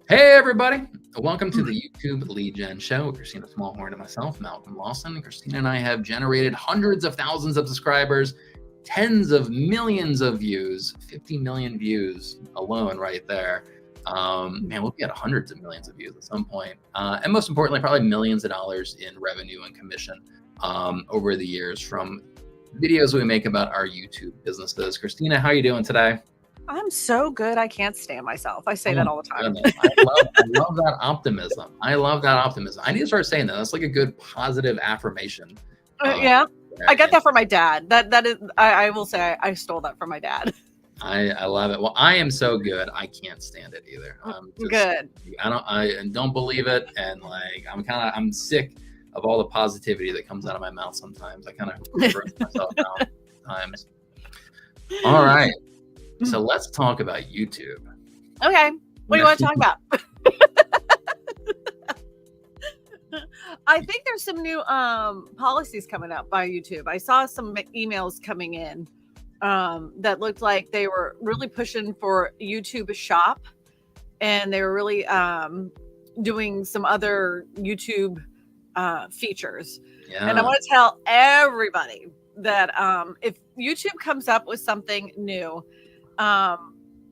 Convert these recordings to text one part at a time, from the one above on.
Hey, everybody. Welcome to the YouTube Lead Gen Show with Kristina Smallhorn and myself, Malcolm Lawson. Kristina and I have generated hundreds of thousands of subscribers, tens of millions of views, 50 million views alone right there. Man, we'll get hundreds of millions of views at some point. And most importantly, probably millions of dollars in revenue and commission over the years from videos we make about our YouTube businesses. Kristina, how are you doing today? I'm so good. I can't stand myself. I say that all the time. I love that optimism. I love that optimism. I need to start saying that. That's like a good positive affirmation. Yeah, I got that from my dad. That is, I will say, I stole that from my dad. I love it. Well, I am so good. I can't stand it either. Good. I don't believe it, and like I'm sick of all the positivity that comes out of my mouth. Sometimes I kind of burn myself out. Sometimes. All right. So let's talk about YouTube. Okay. What do you want to talk about? I think there's some new policies coming up by YouTube. I saw some emails coming in that looked like they were really pushing for YouTube Shop, and they were really doing some other YouTube features. Yeah. And I want to tell everybody that if YouTube comes up with something new,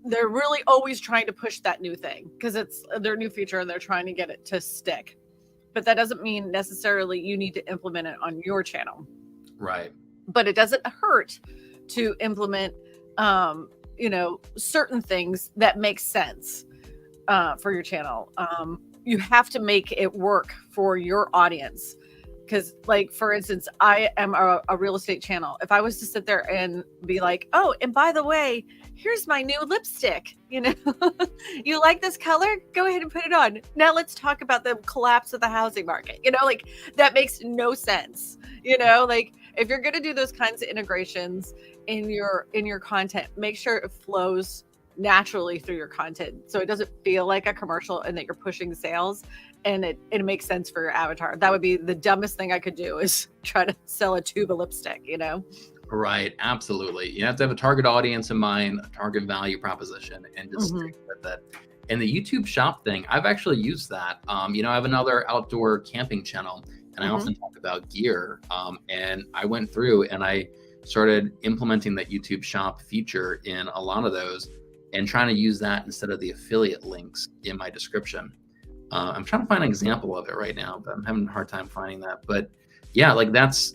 they're really always trying to push that new thing because it's their new feature and they're trying to get it to stick. But that doesn't mean necessarily you need to implement it on your channel. Right. But it doesn't hurt to implement, certain things that make sense for your channel. You have to make it work for your audience. Because, like, for instance, I am a real estate channel. If I was to sit there and be like, oh, and by the way, here's my new lipstick, you like this color? Go ahead and put it on. Now let's talk about the collapse of the housing market. Like, that makes no sense. Like, if you're going to do those kinds of integrations in your content, make sure it flows naturally through your content so it doesn't feel like a commercial and that you're pushing sales, and it makes sense for your avatar. That would be the dumbest thing I could do, is try to sell a tube of lipstick, Right. Absolutely. You have to have a target audience in mind, a target value proposition, and just stick with it. And the YouTube Shop thing, I've actually used that. I have another outdoor camping channel, and I often talk about gear. And I went through and I started implementing that YouTube Shop feature in a lot of those and trying to use that instead of the affiliate links in my description. I'm trying to find an example of it right now, but I'm having a hard time finding that. But yeah, like that's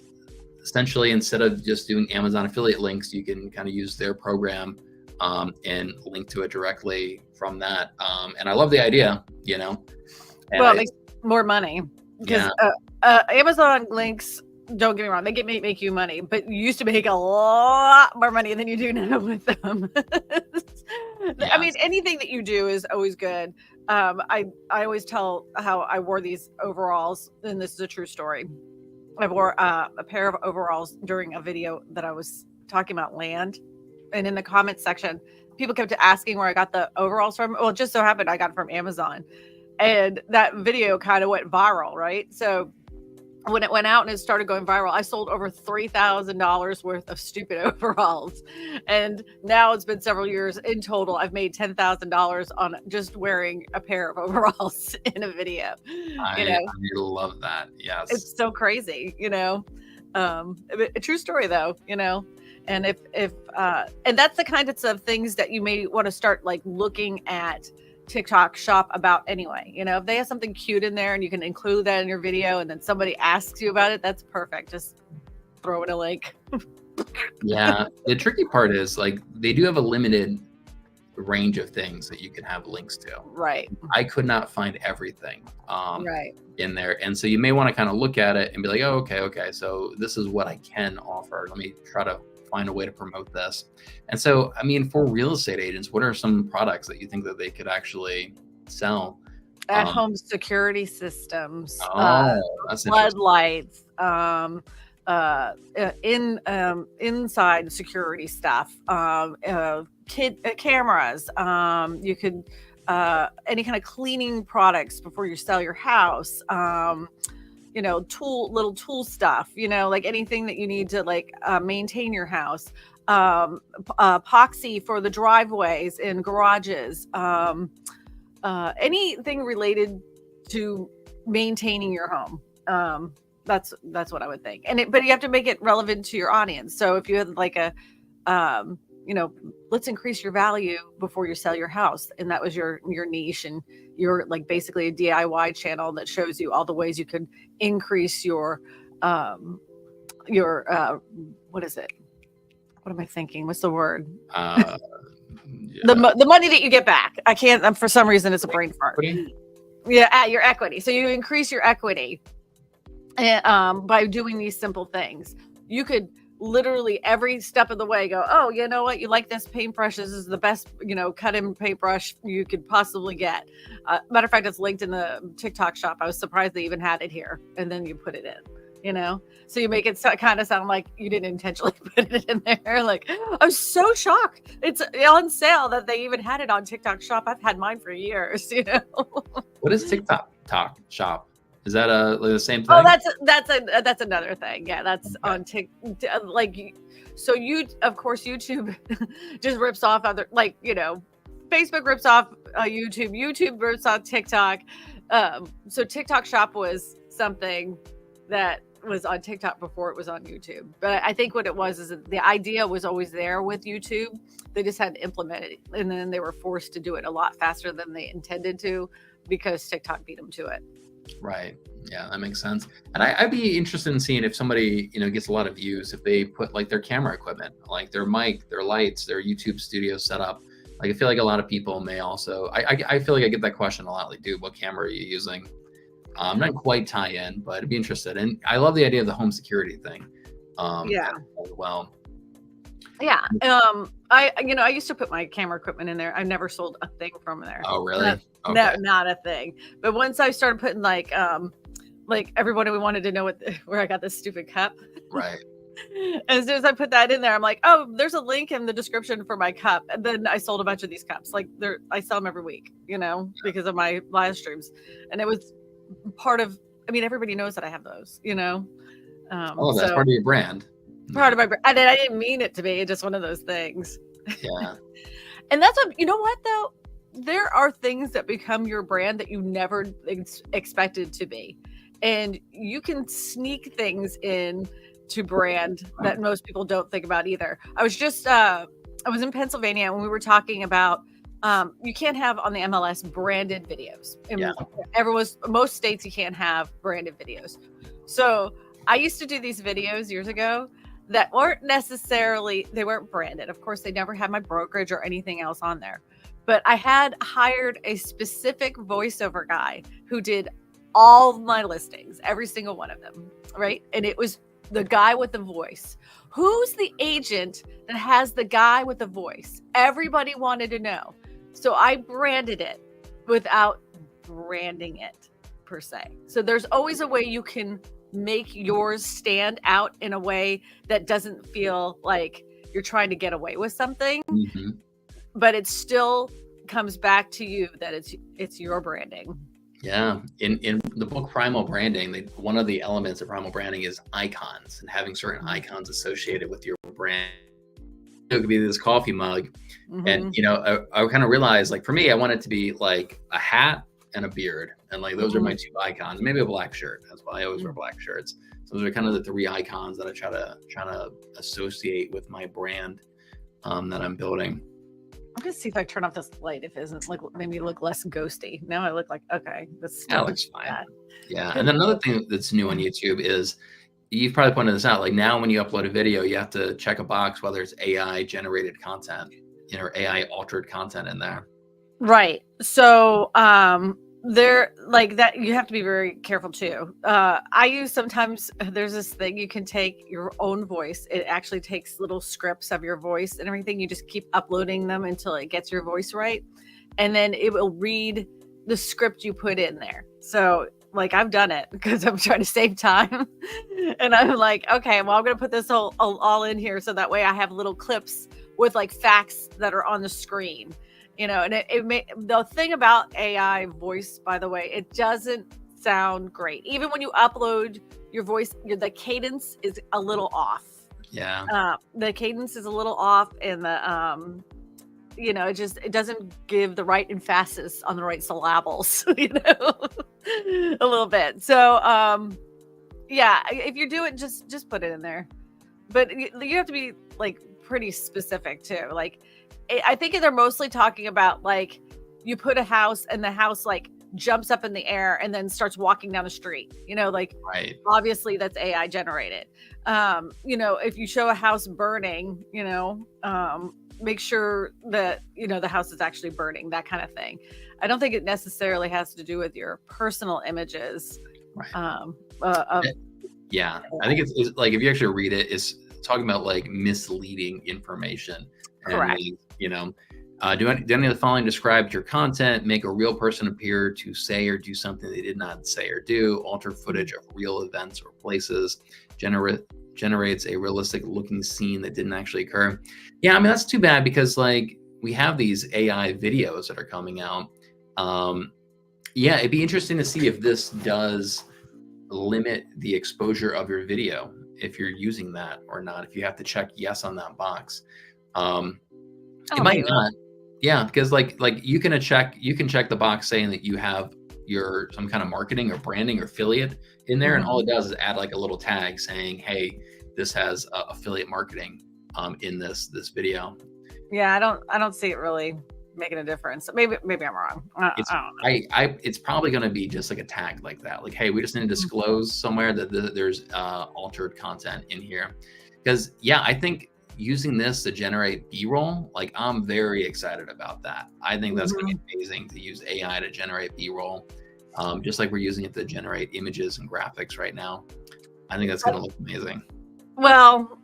essentially, instead of just doing Amazon affiliate links, you can kind of use their program and link to it directly from that. And I love the idea, And well, it makes more money because Amazon links, don't get me wrong, they make you money, but you used to make a lot more money than you do now with them. I mean, anything that you do is always good. I always tell how I wore these overalls, and this is a true story. I wore a pair of overalls during a video that I was talking about land. And in the comments section, people kept asking where I got the overalls from. Well, it just so happened I got it from Amazon. And that video kind of went viral, right? So when it went out and it started going viral, I sold over $3,000 worth of stupid overalls. And now it's been several years. In total, I've made $10,000 on just wearing a pair of overalls in a video. I love that. Yes. It's so crazy, a true story though, and if and that's the kind of things that you may want to start like looking at TikTok Shop about anyway. If they have something cute in there and you can include that in your video and then somebody asks you about it, that's perfect. Just throw in a link. Yeah. The tricky part is, like, they do have a limited range of things that you can have links to. Right. I could not find everything right in there. And so you may want to kind of look at it and be like, oh, okay. So this is what I can offer. Let me try to find a way to promote this. And so, I mean, for real estate agents, what are some products that you think that they could actually sell? At-home security systems, that's floodlights, inside security stuff, cameras. You could any kind of cleaning products before you sell your house. Little tool stuff, like anything that you need to maintain your house, epoxy for the driveways and garages, anything related to maintaining your home. That's what I would think. But you have to make it relevant to your audience. So if you had like a, let's increase your value before you sell your house, and that was your niche, and you're like basically a DIY channel that shows you all the ways you could increase your what is it? What am I thinking? What's the word? Yeah. The money that you get back. I can't. For some reason, it's a brain fart. Equity? Yeah, your equity. So you increase your equity, and by doing these simple things. You could literally every step of the way go, oh, you know what? You like this paintbrush? This is the best, cut-in paintbruch you could possibly get. Matter of fact, it's linked in the TikTok shop. I was surprised they even had it here, and then you put it in. So you make it kind of sound like you didn't intentionally put it in there. Like, I'm so shocked. It's on sale that they even had it on TikTok shop. I've had mine for years, What is TikTok shop? Is that the same thing? Oh, that's another thing. Yeah, that's okay. On TikTok. So of course, YouTube just rips off other, Facebook rips off YouTube. YouTube rips off TikTok. So TikTok shop was something that was on TikTok before it was on YouTube. But I think what it was is that the idea was always there with YouTube. They just had to implement it, and then they were forced to do it a lot faster than they intended to because TikTok beat them to it. Right. Yeah, that makes sense. And I'd be interested in seeing if somebody, gets a lot of views, if they put like their camera equipment, like their mic, their lights, their YouTube studio setup. Like, I feel like a lot of people may also, I feel like I get that question a lot. Like, dude, what camera are you using? Not quite tie in, but I'd be interested. And I love the idea of the home security thing. Yeah. As well. Yeah. I used to put my camera equipment in there. I never sold a thing from there. Oh, really? Okay. Not a thing. But once I started putting like everybody wanted to know where I got this stupid cup. Right. As soon as I put that in there, I'm like, oh, there's a link in the description for my cup. And then I sold a bunch of these cups. Like I sell them every week, because of my live streams. And it was part of, everybody knows that I have those, that's part of your brand. Part of my brand. And I didn't mean it to be. It's just one of those things. Yeah. And that's what, though? There are things that become your brand that you never expected to be. And you can sneak things in to brand that most people don't think about either. I was just, I was in Pennsylvania and we were talking about, you can't have on the MLS branded videos. Most states you can't have branded videos. So I used to do these videos years ago that weren't branded. Of course, they never had my brokerage or anything else on there. But I had hired a specific voiceover guy who did all of my listings, every single one of them, right? And it was the guy with the voice. Who's the agent that has the guy with the voice? Everybody wanted to know. So I branded it without branding it per se. So there's always a way you can make yours stand out in a way that doesn't feel like you're trying to get away with something, but it still comes back to you that it's your branding. Yeah. In the book Primal Branding, one of the elements of primal branding is icons and having certain icons associated with your brand. It could be this coffee mug. And, I kind of realized, like, for me, I want it to be like a hat and a beard. And like, those are my two icons, maybe a black shirt as well. I always wear black shirts. So those are kind of the three icons that I try to associate with my brand that I'm building. I'm gonna see if I turn off this light. If it isn't like maybe you look less ghosty. Now I look like, okay, that's that looks fine. Yeah. And then another thing that's new on YouTube is, you've probably pointed this out, like now when you upload a video, you have to check a box whether it's AI generated content, or AI altered content in there. Right. So there, like that, you have to be very careful too. I use sometimes, there's this thing, you can take your own voice. It actually takes little scripts of your voice and everything. You just keep uploading them until it gets your voice right. And then it will read the script you put in there. So like, I've done it because I'm trying to save time. And I'm like, okay, well, I'm going to put this all in here. So that way I have little clips with like facts that are on the screen. And the thing about AI voice, by the way, it doesn't sound great. Even when you upload your voice, the cadence is a little off. Yeah. The cadence is a little off, and it doesn't give the right emphasis on the right syllables, a little bit. So, yeah, if you do it, just put it in there. But you have to be like pretty specific too. Like, I think they're mostly talking about like you put a house and the house like jumps up in the air and then starts walking down the street. Like Right. obviously that's AI generated. If you show a house burning, make sure that the house is actually burning, that kind of thing. I don't think it necessarily has to do with your personal images. Right. Of Yeah, I think it's like if you actually read it, it's talking about like misleading information. Correct. And, do any of the following describe your content? Make a real person appear to say or do something they did not say or do. Alter footage of real events or places. Generates a realistic looking scene that didn't actually occur. Yeah, I mean that's too bad because like we have these AI videos that are coming out. Yeah, it'd be interesting to see if this does limit the exposure of your video if you're using that or not. If you have to check yes on that box, it might not. Yeah, because like you can check the box saying that you have your some kind of marketing or branding or affiliate in there, and all it does is add like a little tag saying, "Hey, this has affiliate marketing in this video." Yeah, I don't see it really making a difference. Maybe I'm wrong. I don't know. It's probably going to be just like a tag like that. Like, hey, we just need to disclose somewhere that there's altered content in here. Because yeah, I think using this to generate B-roll, like I'm very excited about that. I think that's going to be amazing to use AI to generate B-roll, just like we're using it to generate images and graphics right now. I think that's going to look amazing. Well,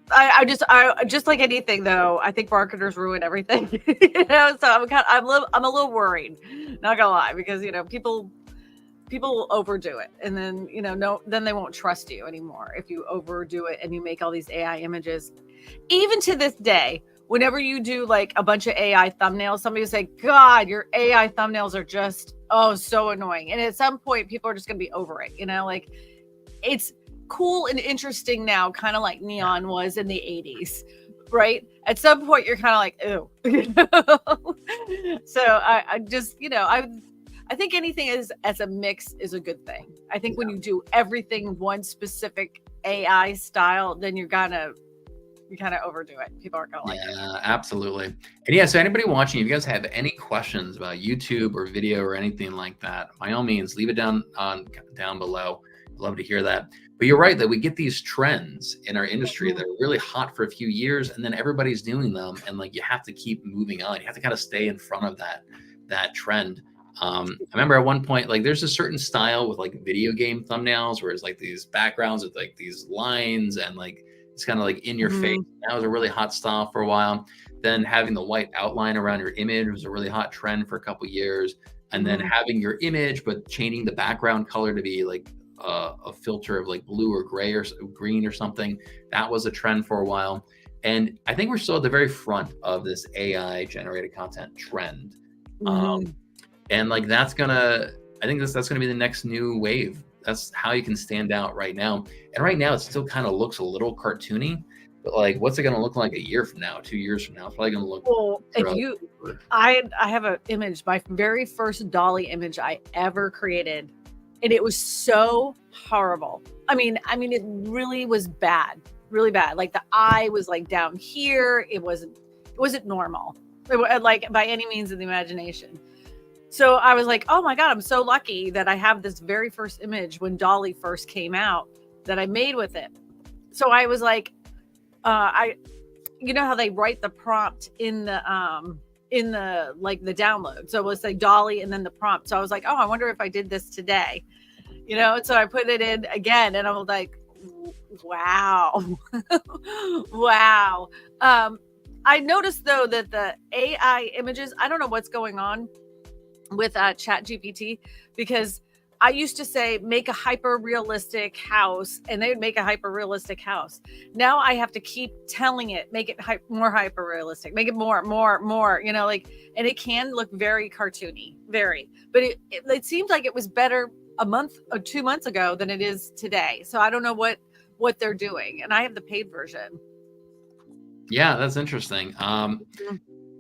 I just like anything though. I think marketers ruin everything, So I'm a little worried. Not gonna lie, because people will overdo it, and then then they won't trust you anymore if you overdo it and you make all these AI images. Even to this day, whenever you do like a bunch of AI thumbnails, somebody will say, "God, your AI thumbnails are just so annoying." And at some point, people are just gonna be over it. Like it's cool and interesting now, kind of like neon was in the 80s, right? At some point you're kind of like, ew. So I just I think anything as a mix is a good thing. I think when you do everything one specific AI style, then you kind of overdo it. People aren't gonna like it. Yeah, absolutely. And yeah, so anybody watching, if you guys have any questions about YouTube or video or anything like that, by all means, leave it down below. I'd love to hear that. But you're right that we get these trends in our industry that are really hot for a few years, and then everybody's doing them, and like you have to keep moving on. You have to kind of stay in front of that trend. I remember at one point, like there's a certain style with like video game thumbnails where it's like these backgrounds with like these lines and like it's kind of like in your face. That was a really hot style for a while. Then having the white outline around your image was a really hot trend for a couple years. And then having your image, but changing the background color to be like a filter of like blue or gray or green or something. That was a trend for a while. And I think we're still at the very front of this AI generated content trend. And like I think that's gonna be the next new wave. That's how you can stand out right now. And right now it still kind of looks a little cartoony, but like what's it gonna look like a year from now, 2 years from now? It's probably gonna look I have an image, my very first Dolly image I ever created, and it was so horrible. I mean it really was bad, really bad. Like the eye was like down here. It wasn't normal. It was like by any means of the imagination. So I was like, oh my God, I'm so lucky that I have this very first image when Dolly first came out that I made with it. So I was like, you know how they write the prompt in the like the download. So it was like Dolly and then the prompt. So I was like, oh, I wonder if I did this today, and so I put it in again and I was like, wow. Wow. I noticed though that the AI images, I don't know what's going on with Chat GPT, because I used to say make a hyper realistic house and they would make a hyper realistic house. Now I have to keep telling it, make it more hyper realistic, make it more, like, and it can look very cartoony, but it seems like it was better a month or 2 months ago than it is today. So I don't know what they're doing, and I have the paid version. Yeah, that's interesting.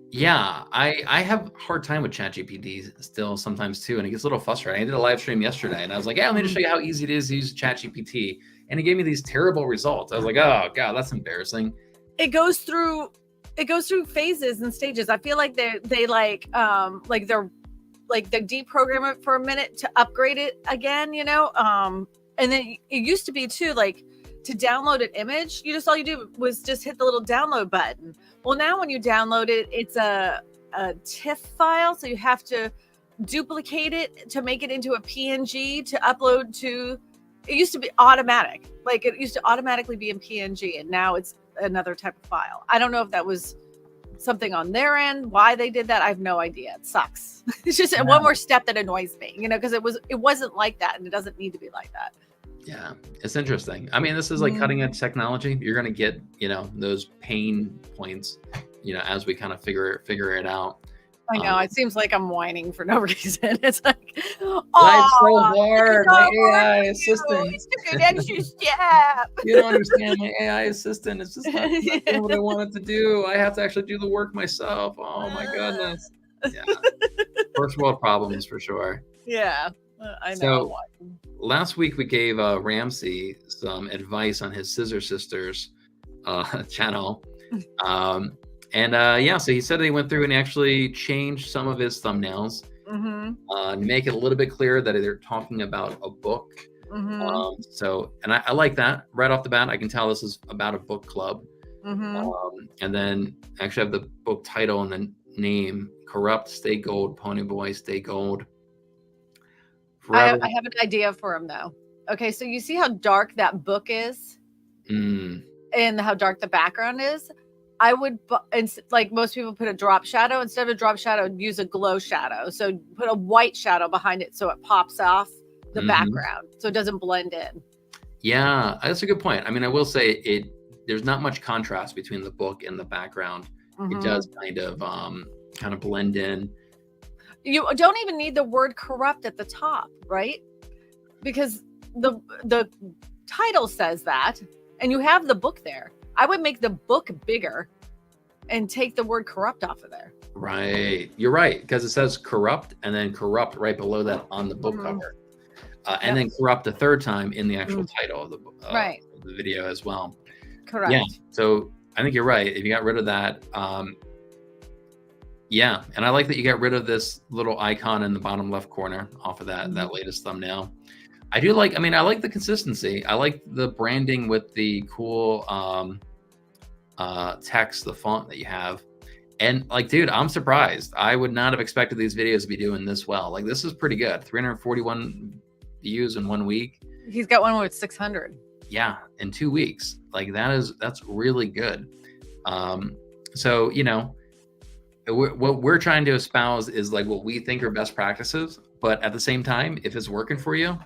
Yeah, I have a hard time with ChatGPT still sometimes too, and it gets a little frustrating. I did a live stream yesterday, and I was like, "Yeah, let me just Mhm. show you how easy it is to use ChatGPT," and it gave me these terrible results. I was like, "Oh God, that's embarrassing." It goes through phases and stages. I feel like they they deprogram it for a minute to upgrade it again, and then it used to be too, like, to download an image, all you do was just hit the little download button. Well, now when you download it, it's a TIFF file, so you have to duplicate it to make it into a PNG to upload to. It used to be automatic, like it used to automatically be in PNG, and now it's another type of file. I don't know if that was something on their end, why they did that. I have no idea. It sucks. It's just one more step that annoys me, because it wasn't like that, and it doesn't need to be like that. Yeah, it's interesting. I mean, this is like cutting edge technology. You're going to get, those pain points, as we kind of figure it out. I know. It seems like I'm whining for no reason. It's like, life's so hard. My AI assistant. It's took an extra step. You don't understand. My AI assistant. It's just not doing what I want it to do. I have to actually do the work myself. Oh my goodness. Yeah. First world problems for sure. Yeah, I know. So last week we gave Ramsey some advice on his Scissor Sisters channel. So he said he went through and actually changed some of his thumbnails to make it a little bit clearer that they're talking about a book. And I like that right off the bat. I can tell this is about a book club. And then actually have the book title and the name: Corrupt, Stay Gold, Pony Boy, Stay Gold. I have an idea for him though. Okay, so you see how dark that book is, and how dark the background is. I would, like most people, put a drop shadow. Instead of a drop shadow, use a glow shadow. So put a white shadow behind it so it pops off the background, so it doesn't blend in. Yeah, that's a good point. I mean, I will say there's not much contrast between the book and the background. It does kind of blend in. You don't even need the word corrupt at the top, right? Because the title says that, and you have the book there. I would make the book bigger and take the word corrupt off of there. Right. You're right, because it says corrupt and then corrupt right below that on the book cover. And then corrupt a third time in the actual title of the video as well. Correct. Yeah. So I think you're right. If you got rid of that, yeah. And I like that you got rid of this little icon in the bottom left corner off of that latest thumbnail. I like the consistency. I like the branding with the cool text, the font that you have. And like, dude, I'm surprised. I would not have expected these videos to be doing this well. Like, this is pretty good. 341 views in 1 week. He's got one with 600. Yeah, in 2 weeks. Like, that's really good. So, what we're trying to espouse is like what we think are best practices. But at the same time, if it's working for you,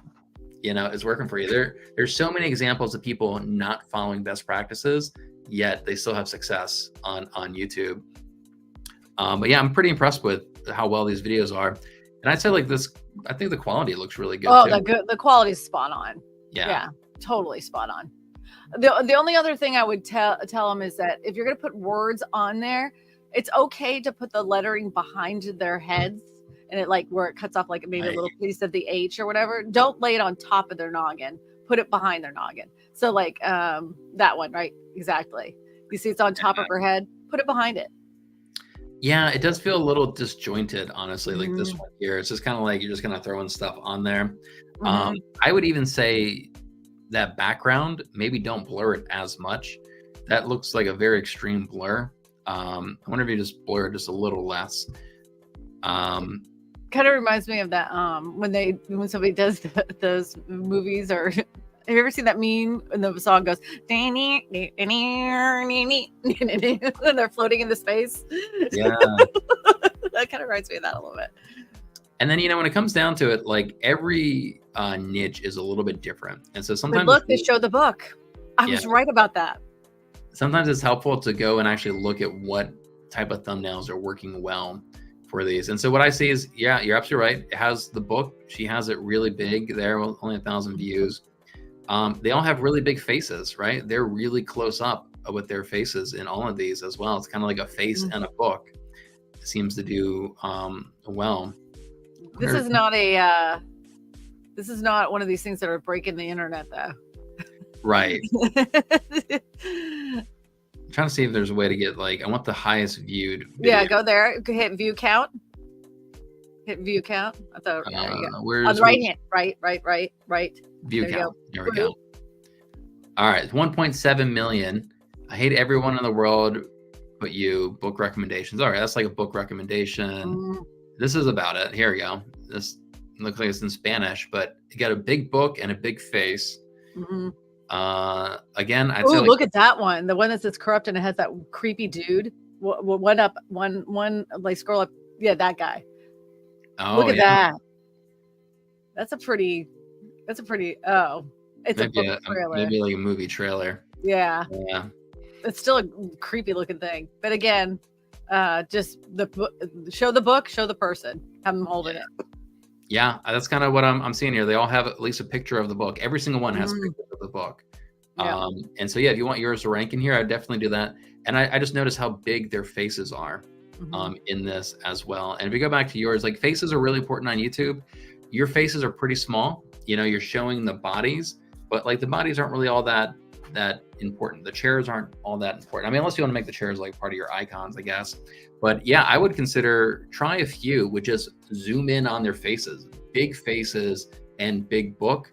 it's working for you. There's so many examples of people not following best practices, yet they still have success on YouTube. But yeah, I'm pretty impressed with how well these videos are. And I'd say like this, I think the quality looks really good. Oh, too. the quality is spot on. Yeah, totally spot on. The only other thing I would tell them is that if you're going to put words on there, it's okay to put the lettering behind their heads. And it where it cuts off like maybe a little piece of the H or whatever. Don't lay it on top of their noggin. Put it behind their noggin. So that one, right? Exactly. You see it's on top of her head. Put it behind it. Yeah, it does feel a little disjointed, honestly. Like this one here, it's just kind of like you're just kind of throwing stuff on there. I would even say that background, maybe don't blur it as much. That looks like a very extreme blur. I wonder if you just blur it just a little less. Kind of reminds me of that when somebody does those movies, or have you ever seen that meme and the song goes and they're floating into space? Yeah. That kind of reminds me of that a little bit. And then when it comes down to it, like every niche is a little bit different, and so sometimes they show the book. I was right about that. Sometimes it's helpful to go and actually look at what type of thumbnails are working well for these. And so what I see is, yeah, you're absolutely right. It has the book. She has it really big there, only 1,000 views. They all have really big faces, right? They're really close up with their faces in all of these as well. It's kind of like a face and a book. seems to do well. This is not a this is not one of these things that are breaking the internet, though. Right. I'm trying to see if there's a way to get I want the highest viewed video. Yeah, go there. Hit view count. Hit view count. I thought there you go. Where's on the right hand. Right. View there count. There we go. All right, 1.7 million. I hate everyone in the world but you. Book recommendations. All right, that's like a book recommendation. This is about it. Here we go. This looks like it's in Spanish, but you got a big book and a big face. Again, I'd say look at that one. The one that says corrupt and it has that creepy dude. One up, one like scroll up. Yeah, that guy. Oh, look at that. That's a pretty. It's maybe a book trailer. Maybe like a movie trailer. Yeah. Yeah. It's still a creepy looking thing, but again, just show the book, show the person, have them holding it. Yeah, that's kind of what I'm seeing here. They all have at least a picture of the book. Every single one has pictures of the book. Yeah. And so, yeah, if you want yours to rank in here, I'd definitely do that. And I just noticed how big their faces are in this as well. And if we go back to yours, like faces are really important on YouTube. Your faces are pretty small. You know, you're showing the bodies, but like the bodies aren't really all that important. The chairs aren't all that important. I mean, unless you want to make the chairs like part of your icons, I guess. But yeah, I would try a few with just zoom in on their faces, big faces and big book,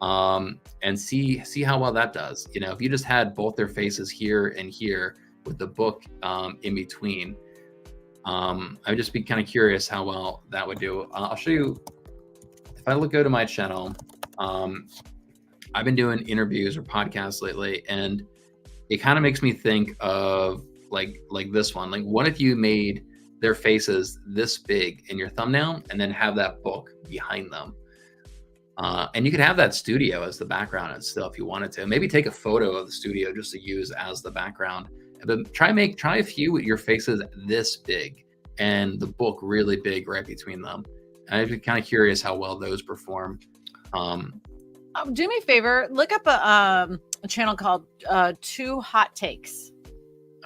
and see how well that does. You know, if you just had both their faces here and here with the book in between, I'd just be kind of curious how well that would do. I'll show you. If I go to my channel, I've been doing interviews or podcasts lately, and it kind of makes me think of like this one. Like, what if you made their faces this big in your thumbnail and then have that book behind them? And you could have that studio as the background and stuff if you wanted to. Maybe take a photo of the studio just to use as the background. But try a few with your faces this big and the book really big right between them. I'd be kind of curious how well those perform. Do me a favor, look up a channel called 2 Hot Takes.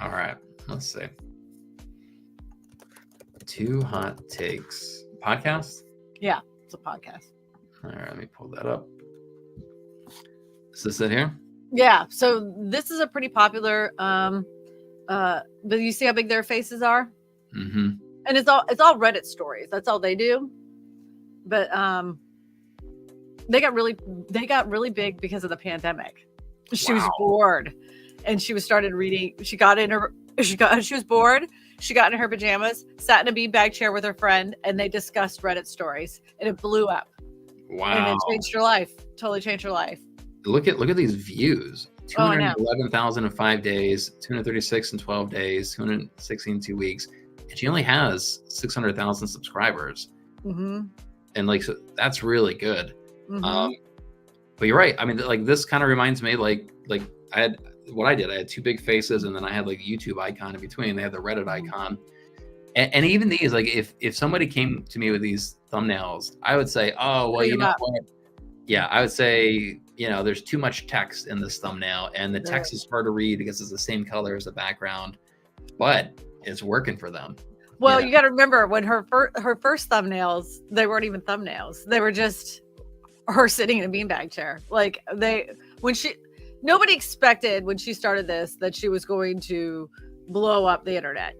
All right, let's see. 2 Hot Takes podcast. Yeah, it's a podcast. All right, let me pull that up. Is this it here? Yeah. So this is a pretty popular. But you see how big their faces are, and it's all Reddit stories. That's all they do. But they got really big because of the pandemic. She was bored, and she started reading. She was bored. She got in her pajamas, sat in a beanbag chair with her friend, and they discussed Reddit stories, and it blew up. Wow! And it changed her life. Totally changed her life. Look at these views. 211,000 in 5 days, 236 in 12 days, 216 in 2 weeks, and she only has 600,000 subscribers. And so that's really good. But you're right. I mean, like this kind of reminds me, like I had 2 big faces, and then I had like a YouTube icon in between. They had the Reddit icon, and even these, like if somebody came to me with these thumbnails, I would say, oh well, you know what? Yeah, I would say, there's too much text in this thumbnail, and the text is hard to read because it's the same color as the background, but it's working for them. Well, you got to remember when her first thumbnails, they weren't even thumbnails. They were just her sitting in a beanbag chair. Like nobody expected when she started this that she was going to blow up the internet,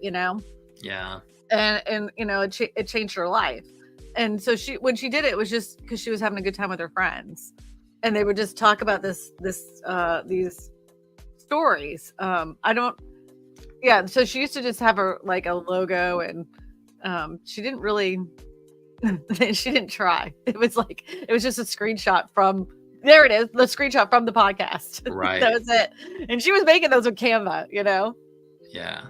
Yeah. And it changed her life. And so when she did it, it was just because she was having a good time with her friends, and they would just talk about these stories. So she used to just have a logo, and she didn't really, she didn't try. It was just a screenshot from, there it is, the screenshot from the podcast. Right. That was it. And she was making those with Canva, Yeah.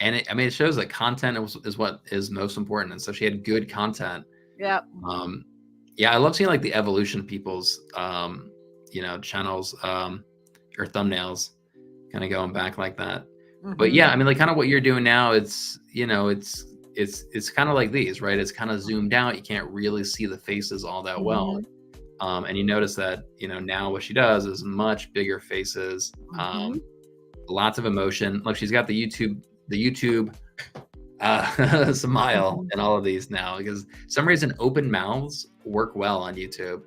And it shows that content is what is most important. And so she had good content. Yeah. Yeah, I love seeing like the evolution of people's, channels or thumbnails kind of going back like that. But yeah, I mean, like kind of what you're doing now, it's kind of like these, right? It's kind of zoomed out. You can't really see the faces all that well. And you notice that, now what she does is much bigger faces, lots of emotion. Look, she's got the YouTube smile in all of these now, because for some reason open mouths work well on YouTube.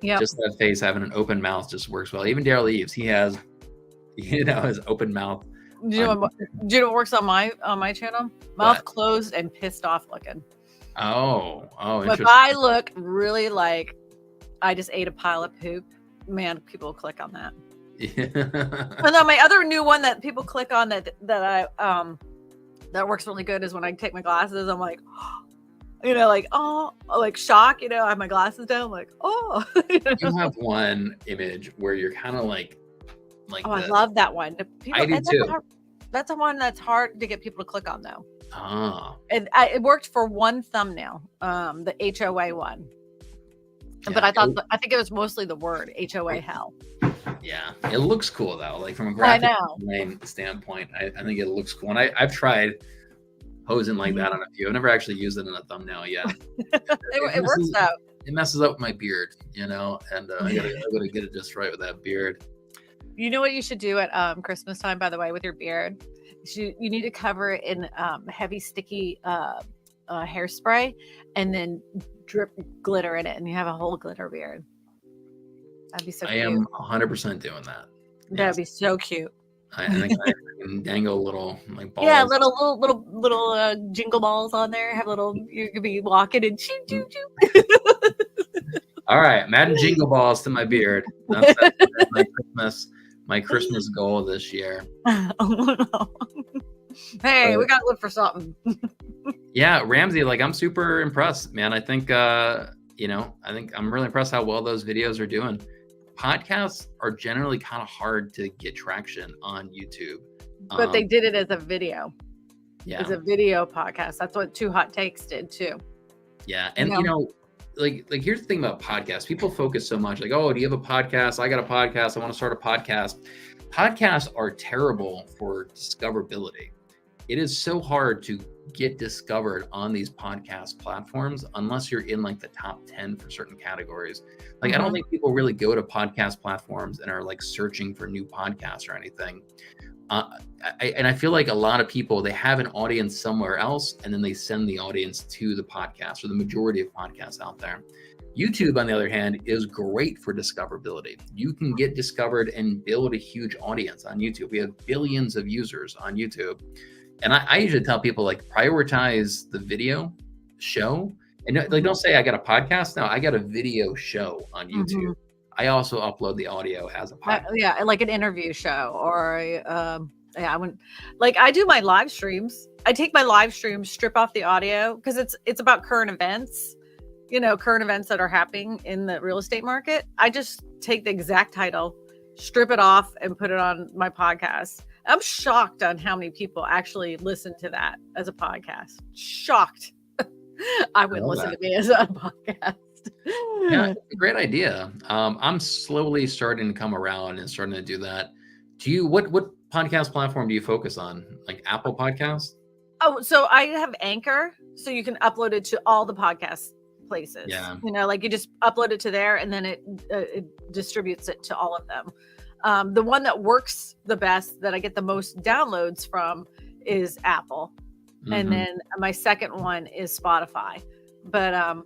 Yeah. Just that face having an open mouth just works well. Even Daryl Eves, he has, his open mouth. Do you know what works on my channel? Mouth What? closed and pissed off looking. Oh, If interesting. I look really like I just ate a pile of poop, man, people will click on that. And then my other new one that people click on that I that works really good is when I take my glasses. I'm like, like, oh, like shock. I have my glasses down. I'm like, oh. You have one image where you're kind of like Oh, I love that one. I do too. That's a one that's hard to get people to click on, though. Ah. And it worked for one thumbnail, the HOA one. Yeah, but I think it was mostly the word HOA hell. Yeah, it looks cool though. Like from a graphic design standpoint, I think it looks cool. And I've tried posing like that on a few. I've never actually used it in a thumbnail yet. it works out. It messes up my beard, and I gotta get it just right with that beard. You know what you should do at Christmas time, by the way, with your beard? You need to cover it in heavy, sticky hairspray, and then drip glitter in it, and you have a whole glitter beard. That'd be so cute. I am 100% doing that. That'd be so cute. I think I can dangle little like balls. Yeah, little jingle balls on there. Have you could be walking and choo choo choo. All right, I'm adding jingle balls to my beard. That's my Christmas goal this year. Hey, we gotta look for something. Yeah, Ramsey, like I'm super impressed, man. I think I think I'm really impressed how well those videos are doing. Podcasts are generally kind of hard to get traction on YouTube. But they did it as a video. Yeah. As a video podcast. That's what Two Hot Takes did too. Yeah. And like here's the thing about podcasts. People focus so much like, oh, do you have a podcast? I got a podcast. I want to start a podcast. Podcasts are terrible for discoverability. It is so hard to get discovered on these podcast platforms unless you're in like the top 10 for certain categories. Like I don't think people really go to podcast platforms and are like searching for new podcasts or anything. I feel like a lot of people, they have an audience somewhere else and then they send the audience to the podcast, or the majority of podcasts out there. YouTube, on the other hand, is great for discoverability. You can get discovered and build a huge audience on YouTube. We have billions of users on YouTube. And I usually tell people like prioritize the video show, and like don't say I got a podcast. No, I got a video show on YouTube. I also upload the audio as a podcast. Yeah, like an interview show, or I wouldn't like I do my live streams. I take my live streams, strip off the audio because it's about current events, current events that are happening in the real estate market. I just take the exact title, strip it off, and put it on my podcast. I'm shocked on how many people actually listen to that as a podcast. Shocked. I wouldn't listen to me as a podcast. Yeah, it's a great idea. I'm slowly starting to come around and starting to do that. What podcast platform do you focus on? Like Apple Podcasts? Oh, so I have Anchor, so you can upload it to all the podcast places. Yeah. Like you just upload it to there, and then it distributes it to all of them. The one that works the best, that I get the most downloads from, is Apple. And then my second one is Spotify. But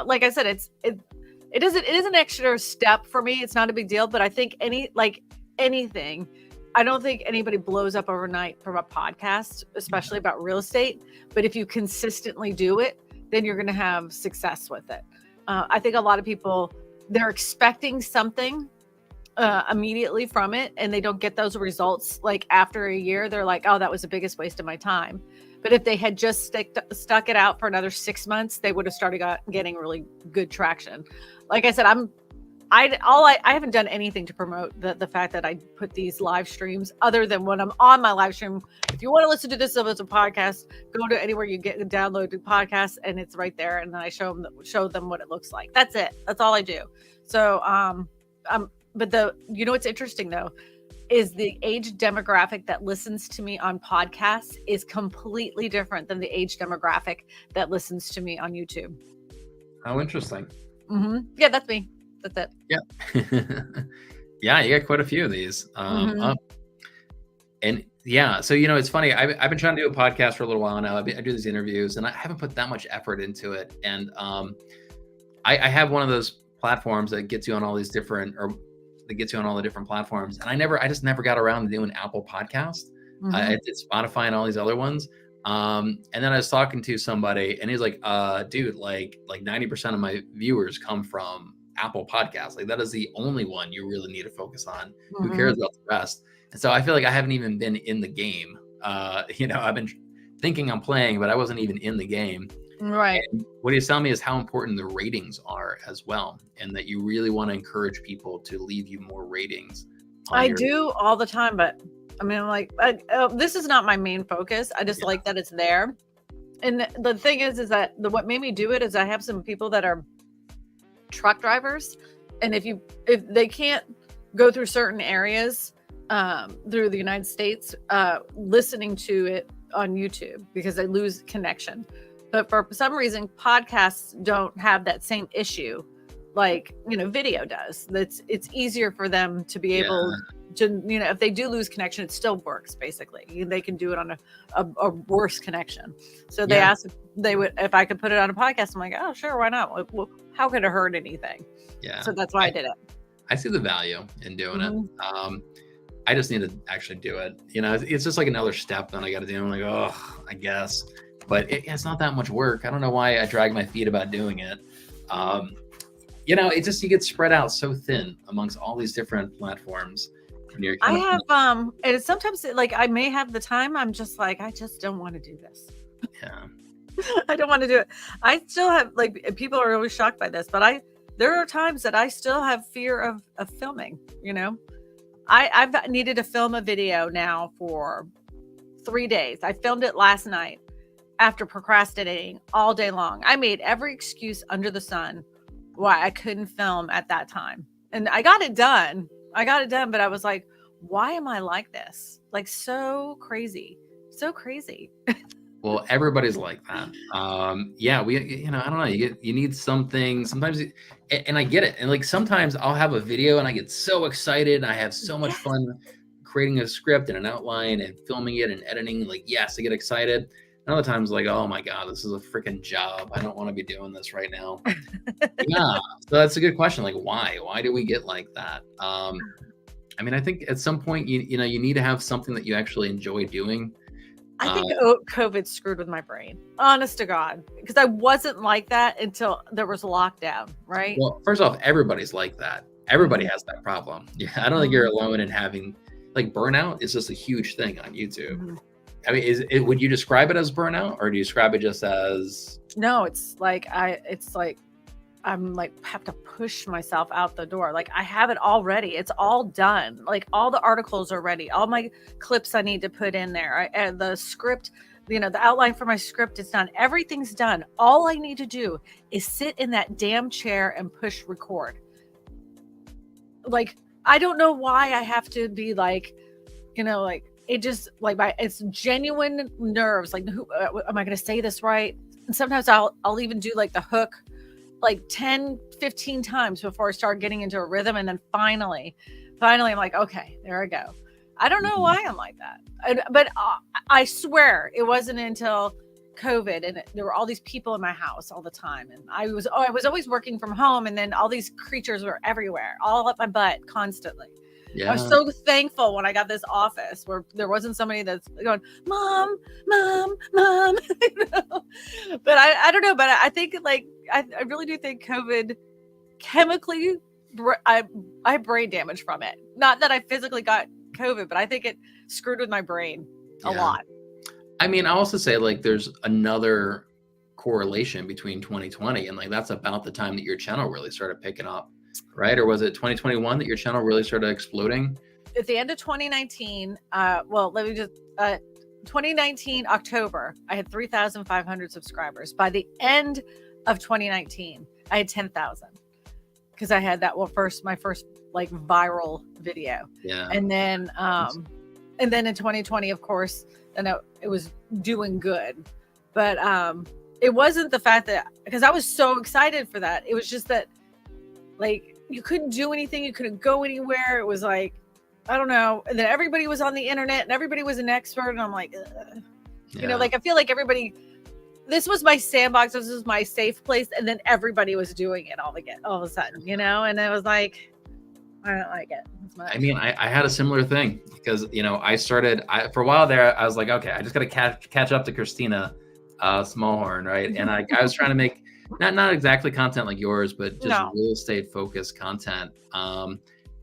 like I said, it is an extra step for me. It's not a big deal, but I think anything, I don't think anybody blows up overnight from a podcast, especially about real estate. But if you consistently do it, then you're going to have success with it. I think a lot of people, they're expecting something immediately from it, and they don't get those results. Like after a year, they're like, oh, that was the biggest waste of my time. But if they had just stuck it out for another 6 months, they would have started getting really good traction. Like I said, I haven't done anything to promote the fact that I put these live streams, other than when I'm on my live stream. If you want to listen to this as a podcast, go to anywhere you get download the podcast, and it's right there. And then I show them what it looks like. That's it. That's all I do. So but what's interesting though, is the age demographic that listens to me on podcasts is completely different than the age demographic that listens to me on YouTube. How interesting. Yeah, that's me. That's it. Yeah. Yeah, you got quite a few of these. And Yeah. So, you know, it's funny. I've been trying to do a podcast for a little while now. I do these interviews and I haven't put that much effort into it. And I have one of those platforms that gets you on all these different, or that gets you on all the different platforms. And I just never got around to doing Apple Podcast. I did Spotify and all these other ones. And then I was talking to somebody and he's like, dude, like 90% of my viewers come from Apple Podcasts. Like that is the only one you really need to focus on. Who cares about the rest? And so I feel like I haven't even been in the game. You know, I've been thinking I'm playing, but I wasn't even in the game. Right. And what he's telling me is how important the ratings are as well, and that you really want to encourage people to leave you more ratings. I do all the time, but I mean, I'm like, this is not my main focus. I just like that it's there. And the thing is that what made me do it is I have some people that are truck drivers, and if they can't go through certain areas through the United States, listening to it on YouTube because they lose connection. But for some reason, podcasts don't have that same issue like, you know, video does. It's easier for them to be able to, you know, if they do lose connection, it still works. Basically, they can do it on a worse connection. So they asked if I could put it on a podcast. I'm like, oh, sure, why not? Well, how could it hurt anything? Yeah. So that's why I did it. I see the value in doing it. I just need to actually do it. You know, it's just like another step that I got to do. I'm like, oh, I guess, but it's not that much work. I don't know why I drag my feet about doing it. You know, it just, you get spread out so thin amongst all these different platforms. I have, and sometimes like I may have the time. I'm just like, I just don't want to do this. Yeah. I don't want to do it. I still have, like, people are always shocked by this, but there are times that I still have fear of filming, you know. I've needed to film a video now for 3 days. I filmed it last night after procrastinating all day long. I made every excuse under the sun why I couldn't film at that time. And I got it done. But I was like, why am I like this? Like, so crazy. Well, everybody's like that. You know, I don't know. You need something sometimes, and I get it. And like, sometimes I'll have a video and I get so excited. And I have so much fun creating a script and an outline and filming it and editing. Like, yes, I get excited. And other times, like, oh my God, this is a freaking job. I don't want to be doing this right now. Yeah. So that's a good question. Like, why? Why do we get like that? I mean, I think at some point, you know, you need to have something that you actually enjoy doing. I think COVID screwed with my brain, honest to God, because I wasn't like that until there was lockdown, right? Well, first off, everybody's like that. Everybody has that problem. Yeah, I don't think you're alone in having, like, burnout is just a huge thing on YouTube. I mean, would you describe it as burnout, or do you describe it just as? No, it's like I'm like have to push myself out the door. Like, I have it all ready. It's all done. Like, all the articles are ready. All my clips I need to put in there. And the script, you know, the outline for my script is done. Everything's done. All I need to do is sit in that damn chair and push record. Like, I don't know why I have to be like, you know, like, it just, like, it's genuine nerves. Like, am I going to say this right? And sometimes I'll even do like the hook like 10, 15 times before I start getting into a rhythm. And then finally I'm like, okay, there I go. I don't know why I'm like that. But I swear it wasn't until COVID and there were all these people in my house all the time. And I was always working from home. And then all these creatures were everywhere, all up my butt constantly. Yeah. I was so thankful when I got this office where there wasn't somebody that's going, mom. You know? But I don't know. But I think, like, I really do think COVID chemically, I brain damage from it. Not that I physically got COVID, but I think it screwed with my brain a lot. I mean, I also say, like, there's another correlation between 2020 and, like, that's about the time that your channel really started picking up. Right? Or was it 2021 that your channel really started exploding? At the end of 2019, 2019 October, I had 3,500 subscribers. By the end of 2019, I had 10,000 because I had that my first like viral video. Yeah. And then in 2020, of course, then it was doing good, but it wasn't the fact that, because I was so excited for that. It was just that, like, you couldn't do anything. You couldn't go anywhere. It was like, I don't know. And then everybody was on the internet and everybody was an expert. And I'm like, ugh. You know, like, I feel like everybody, this was my sandbox. This was my safe place. And then everybody was doing it all of a sudden, you know? And I was like, I don't like it as much. I mean, I had a similar thing because, you know, for a while there, I was like, okay, I just got to catch up to Kristina Smallhorn, right? And I was trying to make not exactly content like yours, but just real estate focused content.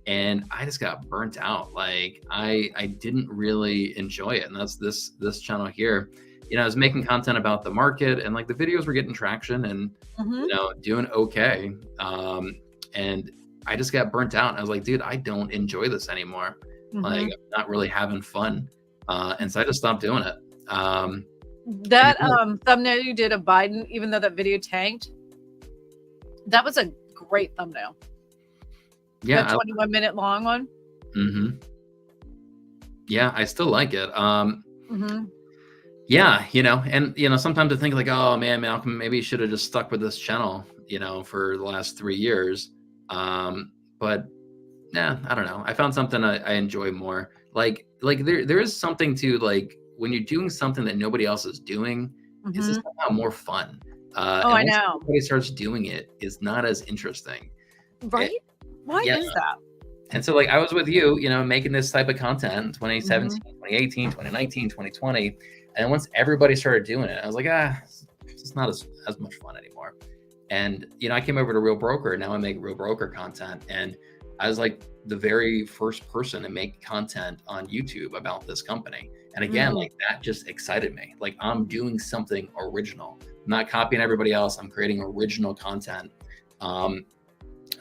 And I just got burnt out. Like I didn't really enjoy it. And that's this channel here. You know, I was making content about the market and like the videos were getting traction and, you know, doing okay. And I just got burnt out. And I was like, dude, I don't enjoy this anymore. Like I'm not really having fun. And so I just stopped doing it. That thumbnail you did of Biden, even though that video tanked, that was a great thumbnail. Yeah. The 21-minute long one. Yeah, I still like it. Yeah, you know, and you know, sometimes I think like, oh man, Malcolm, maybe you should have just stuck with this channel, you know, for the last 3 years. But yeah, I don't know. I found something I enjoy more. Like there is something to like when you're doing something that nobody else is doing, it's just somehow more fun. I know. Everybody starts doing it, is not as interesting. Right? Why is that? And so like I was with you, you know, making this type of content in 2017, 2018, 2019, 2020. And once everybody started doing it, I was like, it's just not as much fun anymore. And, you know, I came over to Real Broker. Now I make Real Broker content. And I was like the very first person to make content on YouTube about this company. And again, like that just excited me. Like I'm doing something original. I'm not copying everybody else. I'm creating original content.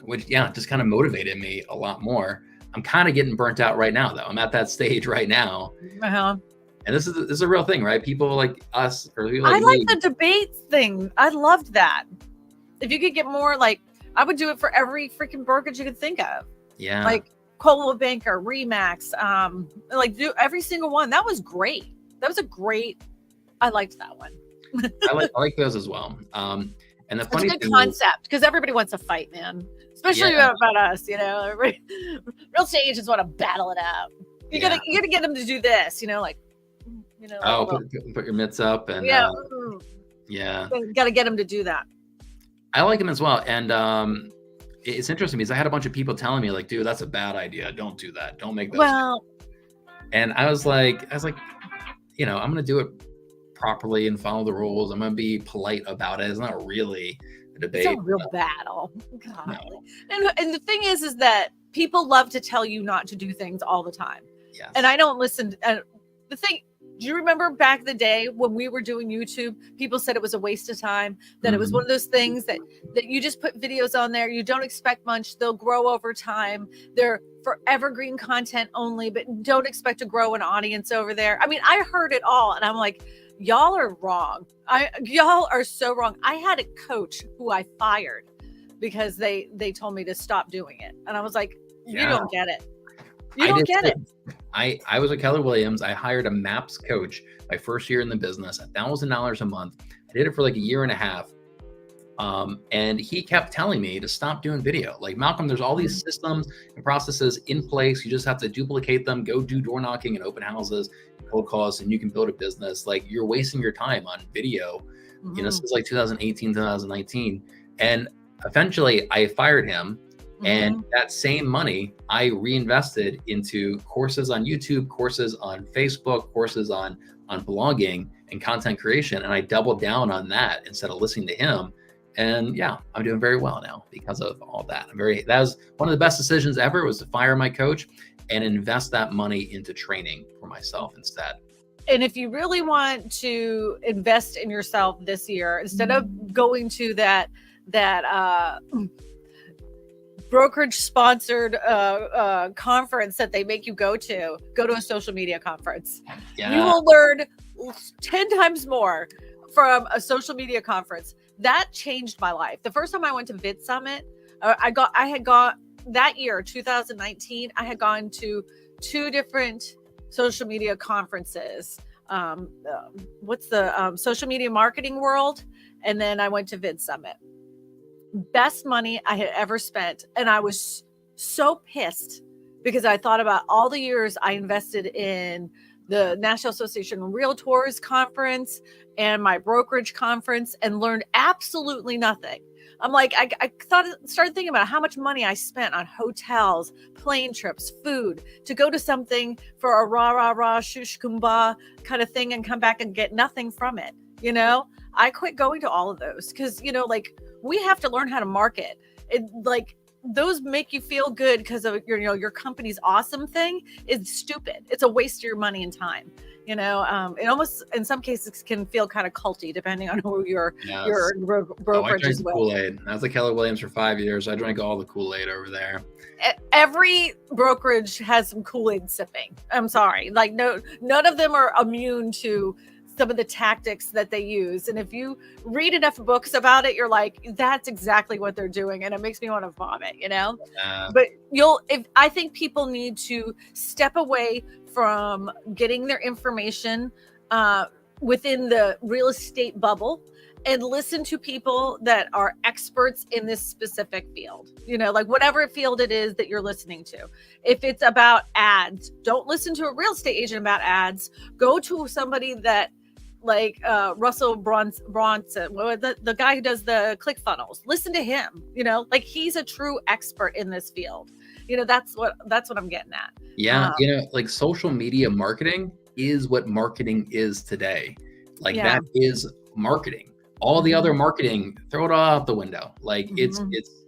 Which, just kind of motivated me a lot more. I'm kind of getting burnt out right now, though. I'm at that stage right now. And this is a real thing, right? People like us, or people like I like the debates thing. I loved that. If you could get more, like, I would do it for every freaking brokerage you could think of. Yeah. Like Coldwell Banker, Remax, like do every single one. That was great. I liked that one. I like those as well. And the funny thing, concept, because everybody wants to fight, man. Especially about us, you know. Real estate agents want to battle it out. You gotta get them to do this, you know, like, you know. Put your mitts up and Got to get them to do that. I like them as well, and it's interesting because I had a bunch of people telling me like, dude, that's a bad idea. Don't do that. Don't make that. And I was like, you know, I'm gonna do it properly and follow the rules. I'm gonna be polite about it. It's not really a debate. It's a real battle. God. No. And the thing is that people love to tell you not to do things all the time. Yes. And I don't listen. The thing, do you remember back in the day when we were doing YouTube, people said it was a waste of time, that it was one of those things that you just put videos on there. You don't expect much. They'll grow over time. They're for evergreen content only, but don't expect to grow an audience over there. I mean, I heard it all and I'm like, y'all are wrong. Y'all are so wrong. I had a coach who I fired because they told me to stop doing it. And I was like, you don't get it. You don't get it. I was at Keller Williams. I hired a MAPS coach my first year in the business, $1,000 a month. I did it for like a year and a half. And he kept telling me to stop doing video. Like, Malcolm, there's all these systems and processes in place. You just have to duplicate them, go do door knocking and open houses, and cold calls, and you can build a business. Like, you're wasting your time on video. You know, since like 2018, 2019. And eventually I fired him. And that same money I reinvested into courses on YouTube, courses on Facebook, courses on blogging and content creation. And I doubled down on that instead of listening to him. And I'm doing very well now because of all that. That was one of the best decisions ever, was to fire my coach and invest that money into training for myself instead. And if you really want to invest in yourself this year, instead of going to that brokerage sponsored conference that they make you go to a social media conference. You will learn 10 times more from a social media conference. That changed my life. The first time I went to Vid Summit, I had gone that year, 2019. I had gone to 2 different social media conferences. What's the social media marketing world? And then I went to Vid Summit. Best money I had ever spent. And I was so pissed because I thought about all the years I invested in the National Association of Realtors conference and my brokerage conference and learned absolutely nothing. I'm like, I started thinking about how much money I spent on hotels, plane trips, food to go to something for a rah, shush kumbah kind of thing and come back and get nothing from it. You know, I quit going to all of those because, you know, like we have to learn how to market it. Like those make you feel good because of your, you know, your company's awesome thing is stupid. It's a waste of your money and time. You know, it almost in some cases can feel kind of culty depending on who your brokerage is with. Kool-Aid. I was at Keller Williams for 5 years. I drank all the Kool-Aid over there. Every brokerage has some Kool-Aid sipping. I'm sorry. Like none of them are immune to some of the tactics that they use. And if you read enough books about it, you're like, that's exactly what they're doing. And it makes me want to vomit, you know, but I think people need to step away from getting their information within the real estate bubble and listen to people that are experts in this specific field, you know, like whatever field it is that you're listening to. If it's about ads, don't listen to a real estate agent about ads. Go to somebody that like Russell Bronson, the guy who does the click funnels. Listen to him, you know, like he's a true expert in this field. You know, that's what I'm getting at. Yeah. You know, like social media marketing is what marketing is today. Like that is marketing. All the other marketing, throw it all out the window. Like it's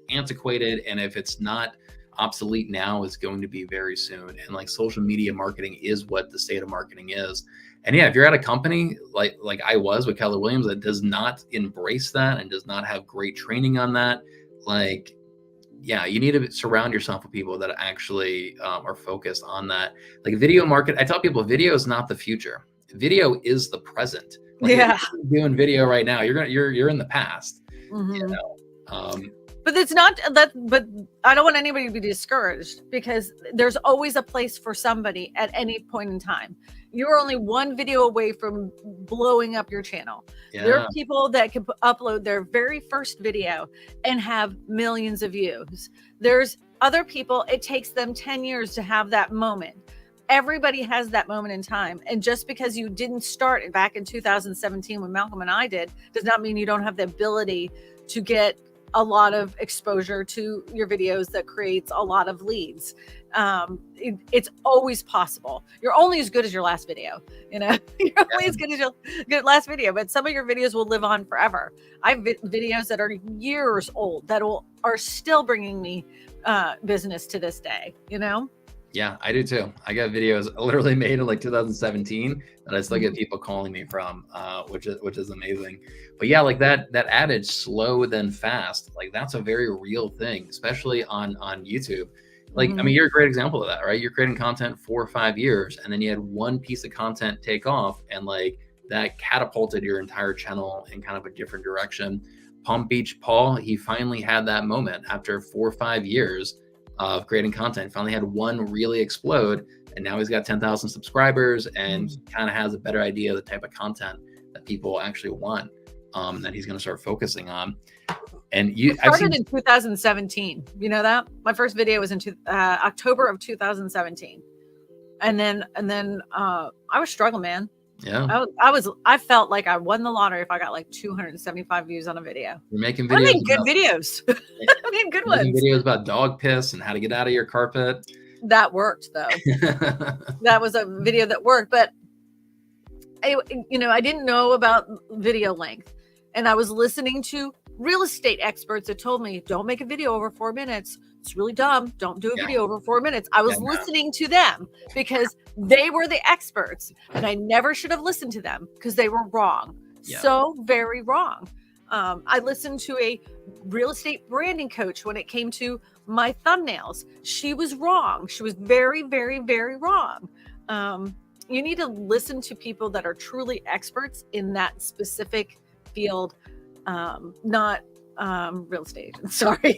antiquated. And if it's not obsolete now, it's going to be very soon. And like social media marketing is what the state of marketing is. And yeah, if you're at a company like I was with Keller Williams that does not embrace that and does not have great training on that, like, yeah, you need to surround yourself with people that actually are focused on that. Like video market, I tell people video is not the future. Video is the present. Like, if you're doing video right now, you're in the past. You know? But it's not that, but I don't want anybody to be discouraged because there's always a place for somebody at any point in time. You're only one video away from blowing up your channel. There are people that can upload their very first video and have millions of views. There's other people, it takes them 10 years to have that moment. Everybody has that moment in time. And just because you didn't start back in 2017 when Malcolm and I did, does not mean you don't have the ability to get a lot of exposure to your videos that creates a lot of leads. It's always possible. You're only as good as your last video. You know, you're only as good as your last video, but some of your videos will live on forever. I have videos that are years old that are still bringing me business to this day, you know? Yeah, I do too. I got videos literally made in like 2017 that I still get people calling me from, which is amazing. But yeah, like that adage, slow then fast, like that's a very real thing, especially on YouTube. Like, I mean, you're a great example of that, right? You're creating content 4 or 5 years, and then you had one piece of content take off, and like that catapulted your entire channel in kind of a different direction. Palm Beach Paul, he finally had that moment after 4 or 5 years of creating content, finally had one really explode, and now he's got 10,000 subscribers and he kind of has a better idea of the type of content that people actually want, that he's going to start focusing on. And I started in 2017. You know that? My first video was in October of 2017. And then I was struggling, man. Yeah. I felt like I won the lottery if I got like 275 views on a video. You're making videos. I made good videos. I made good ones. Videos about dog piss and how to get out of your carpet. That worked though. That was a video that worked, but I didn't know about video length, and I was listening to real estate experts that told me, don't make a video over 4 minutes. It's really dumb. Don't do a video over 4 minutes. I was listening to them because they were the experts, and I never should have listened to them because they were wrong. So very wrong. I listened to a real estate branding coach when it came to my thumbnails. She was wrong. She was very, very, very wrong. You need to listen to people that are truly experts in that specific field, not real estate. Sorry.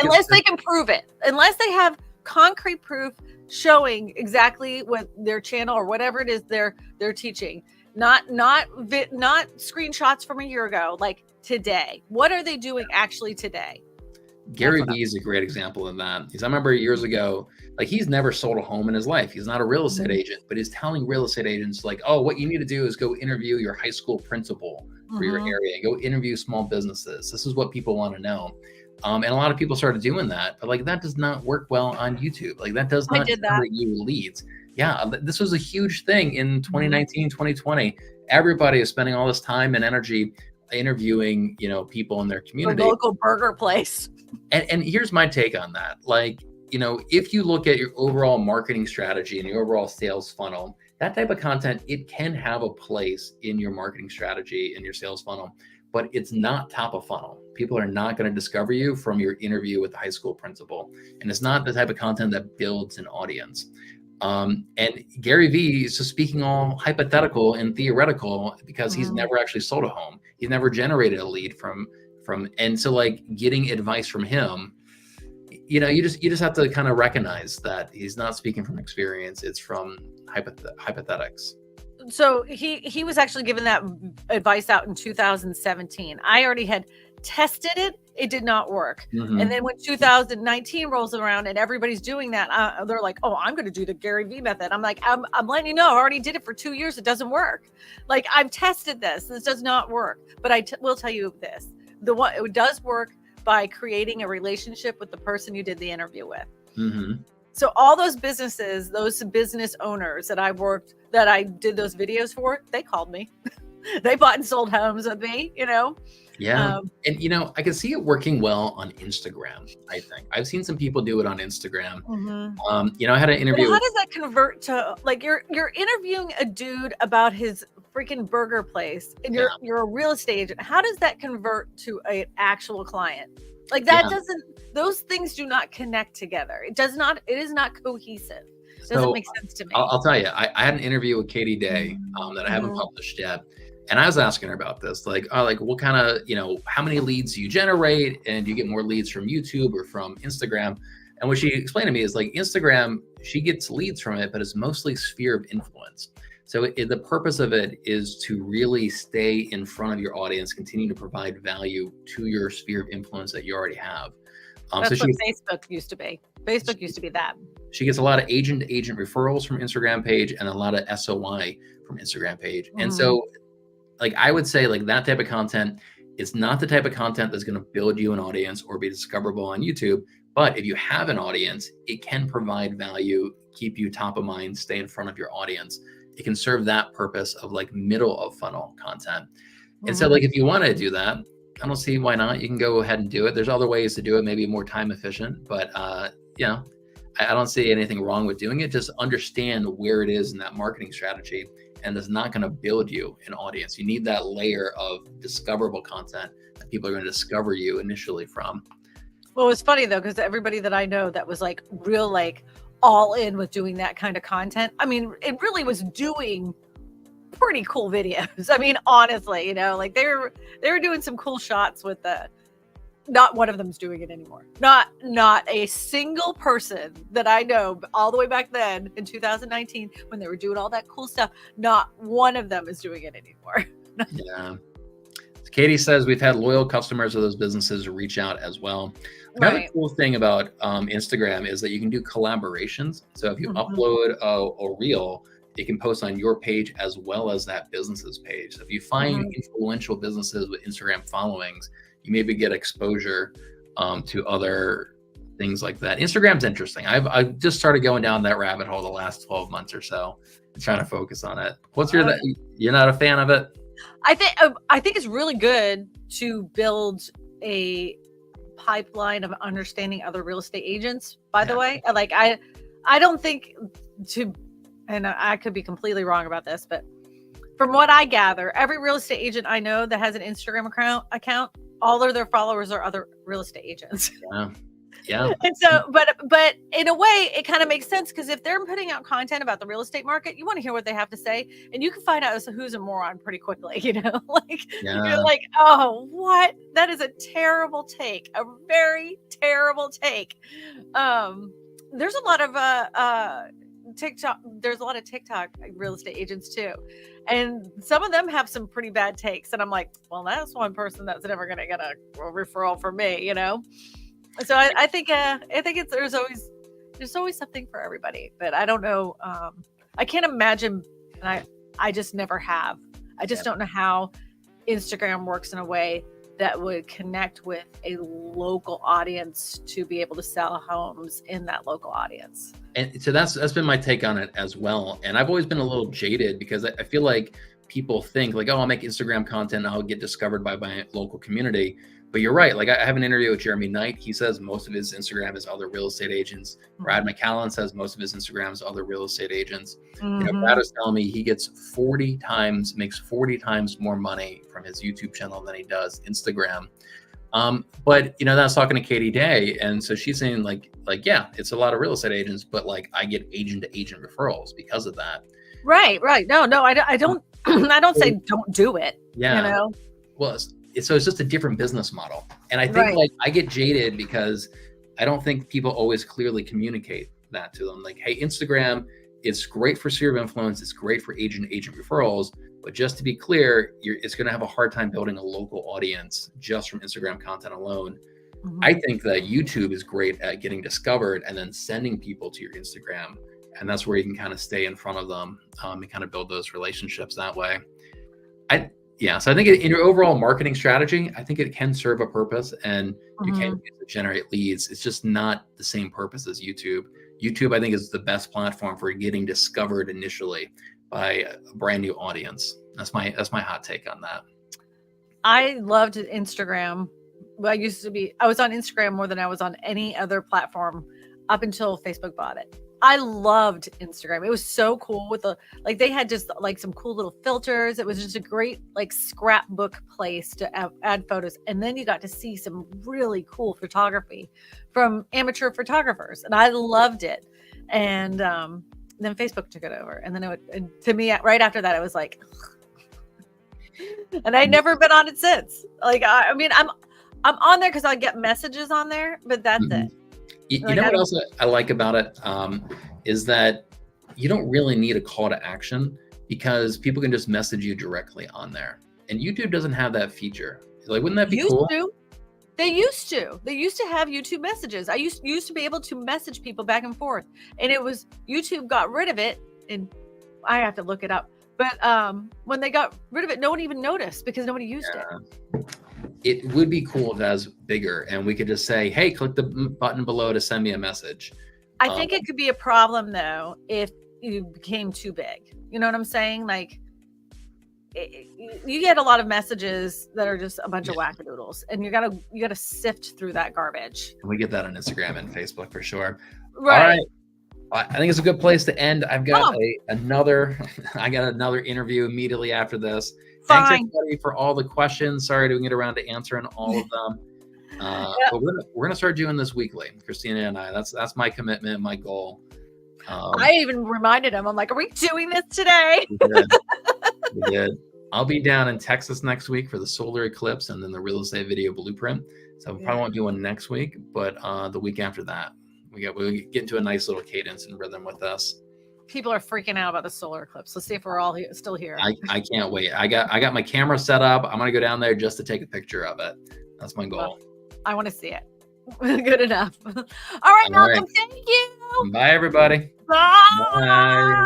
Unless they can prove it, unless they have concrete proof showing exactly what their channel or whatever it is they're teaching, not screenshots from a year ago, like today. What are they doing actually today? Gary Vee is a great example of that. Because I remember years ago, like he's never sold a home in his life. He's not a real estate agent, but he's telling real estate agents like, oh, what you need to do is go interview your high school principal for your area. Go interview small businesses. This is what people want to know. And a lot of people started doing that, but like that does not work well on YouTube. Like that does not generate you leads. Yeah, this was a huge thing in 2019, 2020. Everybody is spending all this time and energy interviewing, you know, people in their community. A local burger place. And here's my take on that. Like, you know, if you look at your overall marketing strategy and your overall sales funnel, that type of content, it can have a place in your marketing strategy, in your sales funnel, but it's not top of funnel. People are not going to discover you from your interview with the high school principal. And it's not the type of content that builds an audience. And Gary Vee is just speaking all hypothetical and theoretical because he's never actually sold a home. He's never generated a lead from, and so like getting advice from him, you know, you just have to kind of recognize that he's not speaking from experience. It's from hypothetics. So he was actually given that advice out in 2017. I already had tested it. It did not work. And then when 2019 rolls around and everybody's doing that, they're like, oh, I'm going to do the Gary Vee method. I'm like, I'm letting you know, I already did it for 2 years. It doesn't work. Like I've tested this. This does not work. But I will tell you this. It does work by creating a relationship with the person you did the interview with. So all those businesses, those business owners that I did those videos for, they called me. They bought and sold homes with me, you know? Yeah. And, you know, I can see it working well on Instagram, I think. I've seen some people do it on Instagram. You know, I had an interview. Well, how does that convert to, like, you're interviewing a dude about his freaking burger place and you're a real estate agent. How does that convert to an actual client? Like that those things do not connect together. It is not cohesive. It doesn't make sense to me. I'll tell you, I had an interview with Katie Day that I haven't published yet. And I was asking her about this, like what kind of, you know, how many leads do you generate? And do you get more leads from YouTube or from Instagram? And what she explained to me is like Instagram, she gets leads from it, but it's mostly sphere of influence. So the purpose of it is to really stay in front of your audience, continue to provide value to your sphere of influence that you already have. That's what Facebook used to be. Facebook used to be that. She gets a lot of agent-to-agent referrals from Instagram page and a lot of SOI from Instagram page. And so like I would say like that type of content is not the type of content that's going to build you an audience or be discoverable on YouTube. But if you have an audience, it can provide value, keep you top of mind, stay in front of your audience. It can serve that purpose of like middle of funnel content. And so like if you want to do that, I don't see why not. You can go ahead and do it. There's other ways to do it, maybe more time efficient, but you know, I don't see anything wrong with doing it. Just understand where it is in that marketing strategy, and it's not going to build you an audience. You need that layer of discoverable content that people are going to discover you initially from. Well, it's funny though, because everybody that I know that was like real, like all in with doing that kind of content. I mean, it really was doing pretty cool videos. I mean, honestly, you know, like they were doing some cool shots with not one of them's doing it anymore. Not a single person that I know all the way back then in 2019 when they were doing all that cool stuff. Not one of them is doing it anymore. Yeah. Katie says we've had loyal customers of those businesses reach out as well. Another cool thing about Instagram is that you can do collaborations. So if you upload a reel, it can post on your page as well as that business's page. So if you find influential businesses with Instagram followings, you maybe get exposure to other things like that. Instagram's interesting. I've just started going down that rabbit hole the last 12 months or so, trying to focus on it. What's you're not a fan of it? I think it's really good to build a pipeline of understanding other real estate agents. By the way, like I don't think and I could be completely wrong about this, but from what I gather, every real estate agent I know that has an Instagram account, all of their followers are other real estate agents. Yeah. And so, but in a way, it kind of makes sense because if they're putting out content about the real estate market, you want to hear what they have to say, and you can find out who's a moron pretty quickly. You know, like you're like, oh, what? That is a terrible take, a very terrible take. There's a lot of TikTok. There's a lot of TikTok real estate agents too, and some of them have some pretty bad takes. And I'm like, well, that's one person that's never going to get a referral from me. You know. So I think it's there's always something for everybody, but I don't know. I can't imagine, and I just never have. I just don't know how Instagram works in a way that would connect with a local audience to be able to sell homes in that local audience. And so that's been my take on it as well. And I've always been a little jaded because I feel like people think like, oh, I'll make Instagram content and I'll get discovered by my local community. But you're right. Like I have an interview with Jeremy Knight. He says most of his Instagram is other real estate agents. Brad McCallan says most of his Instagram is other real estate agents. You know, Brad was telling me he gets makes 40 times more money from his YouTube channel than he does Instagram. But you know, that's talking to Katie Day. And so she's saying like, yeah, it's a lot of real estate agents, but like I get agent to agent referrals because of that. Right. No, I don't, I don't say don't do it. Yeah. You know? Well, so it's just a different business model. And I think like I get jaded because I don't think people always clearly communicate that to them. Like, hey, Instagram, it's great for sphere of influence. It's great for agent referrals. But just to be clear, it's going to have a hard time building a local audience just from Instagram content alone. I think that YouTube is great at getting discovered and then sending people to your Instagram. And that's where you can kind of stay in front of them and kind of build those relationships that way. So I think in your overall marketing strategy, I think it can serve a purpose and you can use it to generate leads. It's just not the same purpose as YouTube. YouTube, I think, is the best platform for getting discovered initially by a brand new audience. That's my hot take on that. I loved Instagram. I was on Instagram more than I was on any other platform up until Facebook bought it. I loved Instagram. It was so cool with they had just like some cool little filters. It was just a great like scrapbook place to add photos. And then you got to see some really cool photography from amateur photographers. And I loved it. And then Facebook took it over. And then and to me, right after that, I was like, and I'd never been on it since. Like, I mean, I'm on there because I get messages on there, but that's it. You know what else I like about it is that you don't really need a call to action because people can just message you directly on there. And YouTube doesn't have that feature. Like, wouldn't that be cool? They used to have YouTube messages. I used to be able to message people back and forth. And it was YouTube got rid of it. And I have to look it up. But when they got rid of it, no one even noticed because nobody used it. It would be cool if that was bigger and we could just say, hey, click the button below to send me a message. I think it could be a problem though if you became too big. You know what I'm saying? Like you get a lot of messages that are just a bunch of wackadoodles and you gotta sift through that garbage. We get that on Instagram and Facebook for sure. Right. All right. I think it's a good place to end. I've got another interview immediately after this. Thanks everybody for all the questions. Sorry I didn't get around to answering all of them. But we're going to start doing this weekly, Kristina and I. That's my commitment, my goal. I even reminded him. I'm like, are we doing this today? We did. I'll be down in Texas next week for the solar eclipse and then the real estate video blueprint. So we probably won't do one next week, but the week after that, we'll get into a nice little cadence and rhythm with us. People are freaking out about the solar eclipse. Let's see if we're all still here. I can't wait. I got my camera set up. I'm gonna go down there just to take a picture of it. That's my goal. Well, I want to see it. Good enough. All right, Malcolm. Thank you. Bye, everybody. Bye. Bye.